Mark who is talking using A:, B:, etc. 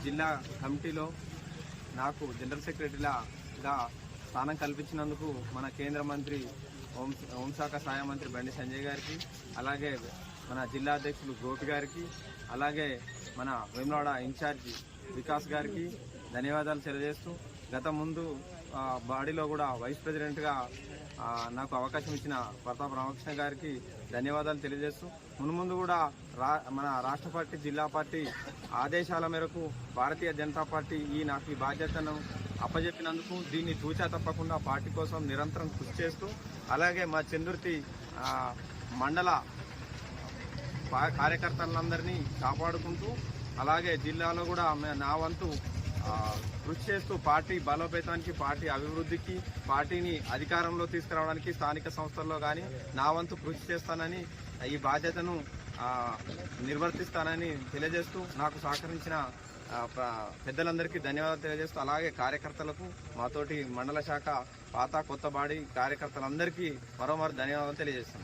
A: జిల్లా కమిటీలో నాకు జనరల్ సెక్రటరీగా స్థానం కల్పించినందుకు మన కేంద్ర మంత్రి హోంశాఖ సహాయ మంత్రి బండి సంజయ్ గారికి, అలాగే మన జిల్లా అధ్యక్షులు గోపి గారికి, అలాగే మన వేములవాడ ఇన్ఛార్జి వికాస్ గారికి ధన్యవాదాలు తెలియజేస్తూ, గత ముందు బాడీలో కూడా వైస్ ప్రెసిడెంట్గా నాకు అవకాశం ఇచ్చిన ప్రతాప్ రామకృష్ణ గారికి ధన్యవాదాలు తెలియజేస్తూ, మున్ముందు కూడా మన రాష్ట్ర పార్టీ, జిల్లా పార్టీ ఆదేశాల మేరకు భారతీయ జనతా పార్టీ నాకు ఈ బాధ్యతను అప్పజెప్పినందుకు దీన్ని తూచా తప్పకుండా పార్టీ కోసం నిరంతరం కృషి చేస్తూ, అలాగే మా చందుర్తి మండల కార్యకర్తలందరినీ కాపాడుకుంటూ, అలాగే జిల్లాలో కూడా నా వంతు కృషి చేస్తూ పార్టీ బలోపేతానికి, పార్టీ అభివృద్ధికి, పార్టీని అధికారంలో తీసుకురావడానికి స్థానిక సంస్థల్లో కానీ నా వంతు కృషి చేస్తానని, ఈ బాధ్యతను నిర్వర్తిస్తానని తెలియజేస్తూ, నాకు సహకరించిన పెద్దలందరికీ ధన్యవాదాలు తెలియజేస్తూ, అలాగే కార్యకర్తలకు, మాతోటి మండల శాఖ పాత కొత్త బాడీ కార్యకర్తలందరికీ మరోమారు ధన్యవాదాలు తెలియజేస్తున్నాను.